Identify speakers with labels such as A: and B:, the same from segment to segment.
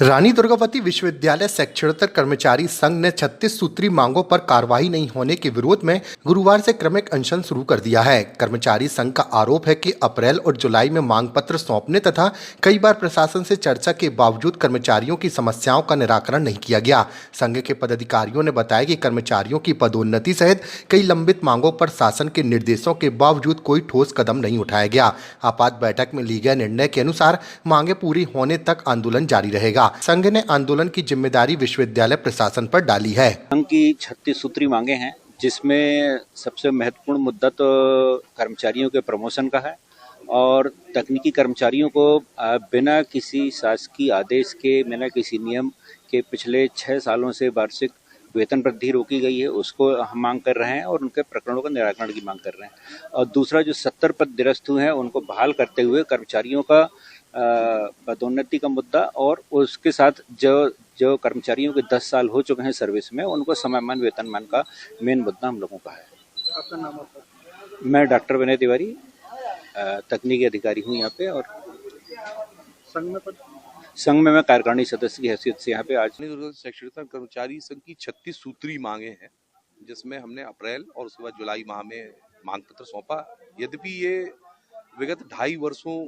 A: रानी दुर्गावती विश्वविद्यालय शैक्षणिक कर्मचारी संघ ने 36 सूत्री मांगों पर कार्रवाई नहीं होने के विरोध में गुरुवार से क्रमिक अनशन शुरू कर दिया है। कर्मचारी संघ का आरोप है कि अप्रैल और जुलाई में मांग पत्र सौंपने तथा कई बार प्रशासन से चर्चा के बावजूद कर्मचारियों की समस्याओं का निराकरण नहीं किया गया। संघ के पदाधिकारियों ने बताया कि कर्मचारियों की पदोन्नति सहित कई लंबित मांगों पर शासन के निर्देशों के बावजूद कोई ठोस कदम नहीं उठाया गया। आपात बैठक में लिए गए निर्णय के अनुसार मांगे पूरी होने तक आंदोलन जारी रहेगा। संघ ने आंदोलन की जिम्मेदारी विश्वविद्यालय प्रशासन पर डाली है।
B: संघ की 36 सूत्री मांगे हैं, जिसमें सबसे महत्वपूर्ण मुद्दा तो कर्मचारियों के प्रमोशन का है और तकनीकी कर्मचारियों को बिना किसी शासकीय आदेश के, बिना किसी नियम के पिछले 6 सालों से वार्षिक वेतन वृद्धि रोकी गई है, उसको हम मांग कर रहे हैं और उनके प्रकरणों का निराकरण की मांग कर रहे हैं। और दूसरा, जो 70 पद निरस्त हुए हैं उनको बहाल करते हुए कर्मचारियों का पदोन्नति का मुद्दा और उसके साथ जो कर्मचारियों के 10 साल हो चुके हैं सर्विस में, उनको समयमान वेतनमान का मेन मुद्दा हम लोगों का है।
C: आपका नाम?
B: मैं डॉक्टर विनय तिवारी, तकनीकी अधिकारी हूँ यहाँ पे। और संघ में मैं कार्यकारिणी सदस्य की हैसियत से यहाँ पे आज
D: शैक्षणिक कर्मचारी संघ की 36 सूत्री मांगे हैं, जिसमें हमने अप्रैल और उसके बाद जुलाई माह में मांग पत्र सौंपा। यद्यपि ये विगत 2.5 वर्षों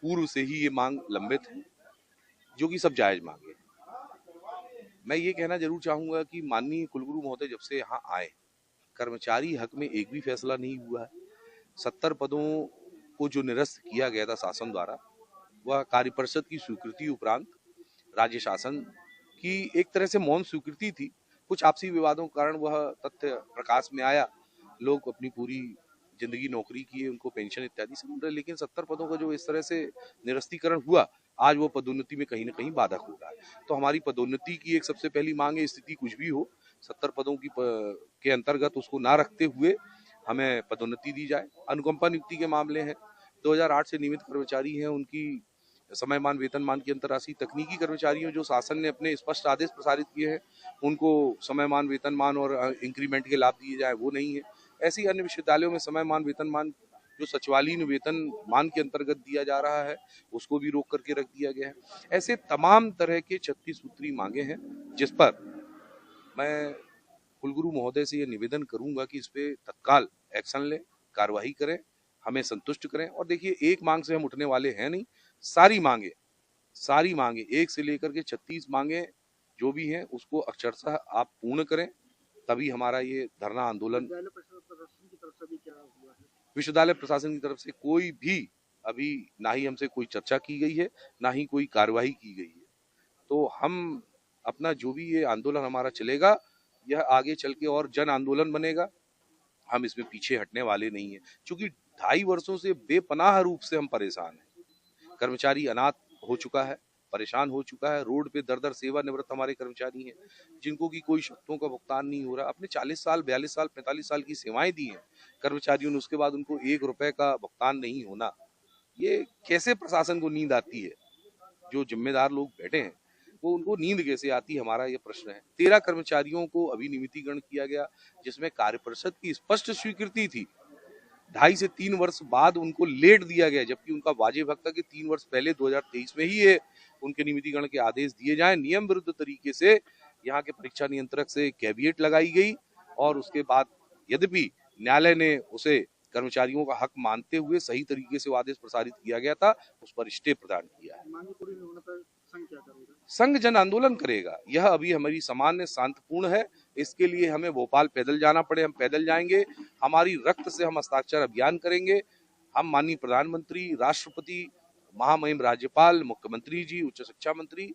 D: पूर्व से ही ये मांग लंबित है, जो कि सब जायज मांगे। मैं ये कहना जरूर चाहूंगा कि माननीय कुलगुरु महोदय जब से यहाँ आए, कर्मचारी हक में एक भी फैसला नहीं हुआ है। 70 पदों को जो निरस्त किया गया था शासन द्वारा, वह कार्य परिषद की स्वीकृति उपरांत राज्य शासन की एक तरह से मौन स्वीकृति थी। कुछ आपसी विवादों के कारण वह तथ्य प्रकाश में आया। लोग अपनी पूरी जिंदगी नौकरी किए, उनको पेंशन इत्यादि से मिल रहा है, लेकिन 70 पदों का जो इस तरह से निरस्तीकरण हुआ, आज वो पदोन्नति में कहीं ना कहीं बाधक हो रहा है। तो हमारी पदोन्नति की एक सबसे पहली मांग है, स्थिति कुछ भी हो, 70 पदों की के अंतर्गत उसको ना रखते हुए हमें पदोन्नति दी जाए। अनुकंपा नियुक्ति के मामले हैं, 2008 से नियमित कर्मचारी हैं, उनकी समयमान वेतनमान की अंतरराशि, तकनीकी कर्मचारियों जो शासन ने अपने स्पष्ट आदेश प्रसारित किए हैं, उनको समयमान वेतनमान और इंक्रीमेंट के लाभ दिए जाए, वो नहीं है। ऐसी अन्य विश्वविद्यालयों में समयमान वेतनमान जो सचिवालयीन वेतनमान के अंतर्गत दिया जा रहा है, उसको भी रोक करके रख दिया गया है। ऐसे तमाम तरह के 36 सूत्री मांगे हैं, जिस पर मैं कुलगुरु महोदय से ये निवेदन करूंगा कि इस पे तत्काल एक्शन लें, कार्रवाई करें, हमें संतुष्ट करें। और देखिए, एक मांग से हम उठने वाले हैं नहीं, सारी मांगे 1 से लेकर के 36 मांगे जो भी हैं, उसको अक्षरशः आप पूर्ण करें, तभी हमारा ये धरना आंदोलन। विश्वविद्यालय प्रशासन की तरफ से कोई भी अभी ना ही हमसे कोई चर्चा की गई है, ना ही कोई कार्रवाई की गई है। तो हम अपना जो भी ये आंदोलन हमारा चलेगा, यह आगे चल के और जन आंदोलन बनेगा। हम इसमें पीछे हटने वाले नहीं है, क्योंकि 2.5 वर्षों से बेपनाह रूप से हम परेशान हैं। कर्मचारी अनाथ हो चुका है, परेशान हो चुका है। रोड पे दर सेवानिवृत्त हमारे कर्मचारी हैं, जिनको की कोई शर्तों का भुगतान नहीं हो रहा। अपने 40 साल, 42 साल, 45 साल की सेवाएं दी हैं कर्मचारियों ने, उसके बाद उनको 1 रुपए का भुगतान नहीं होना, ये कैसे प्रशासन को नींद आती है? जो जिम्मेदार लोग बैठे हैं, वो उनको नींद कैसे आती है, हमारा ये प्रश्न है। 13 कर्मचारियों को अभी नियमितीकरण किया गया, जिसमें कार्य परिषद की स्पष्ट स्वीकृति थी। 2.5 से 3 वर्ष बाद उनको लेट दिया गया, जबकि उनका वाजिब हक था कि 3 वर्ष पहले 2023 में ही ये उनके नियमितीकरण के आदेश दिए जाएं। नियम विरुद्ध तरीके से यहाँ के परीक्षा नियंत्रक से कैविएट लगाई गई और उसके बाद यद्यपि न्यायालय ने उसे कर्मचारियों का हक मानते हुए सही तरीके से वो आदेश प्रसारित किया गया था, उस पर स्टे प्रदान किया है। संघ जन आंदोलन करेगा। यह अभी हमारी सामान्य शांतिपूर्ण है। इसके लिए हमें भोपाल पैदल जाना पड़े, हम पैदल जाएंगे। हमारी रक्त से हम हस्ताक्षर अभियान करेंगे। हम माननीय प्रधानमंत्री, राष्ट्रपति, महामहिम राज्यपाल, मुख्यमंत्री जी, उच्च शिक्षा मंत्री,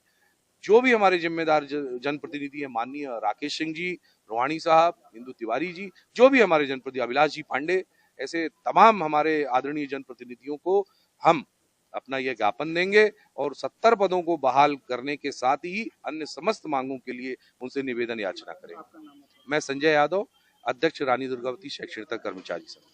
D: जो भी हमारे जिम्मेदार जनप्रतिनिधि हैं, माननीय राकेश सिंह जी, रोहाणी साहब, इंदु तिवारी जी, जो भी हमारे जनप्रतिनिधि, अभिलाष जी पांडे, ऐसे तमाम हमारे आदरणीय जनप्रतिनिधियों को हम अपना यह ज्ञापन देंगे और 70 पदों को बहाल करने के साथ ही अन्य समस्त मांगों के लिए उनसे निवेदन याचना करेंगे। मैं संजय यादव, अध्यक्ष रानी दुर्गावती शैक्षणिक कर्मचारी संघ।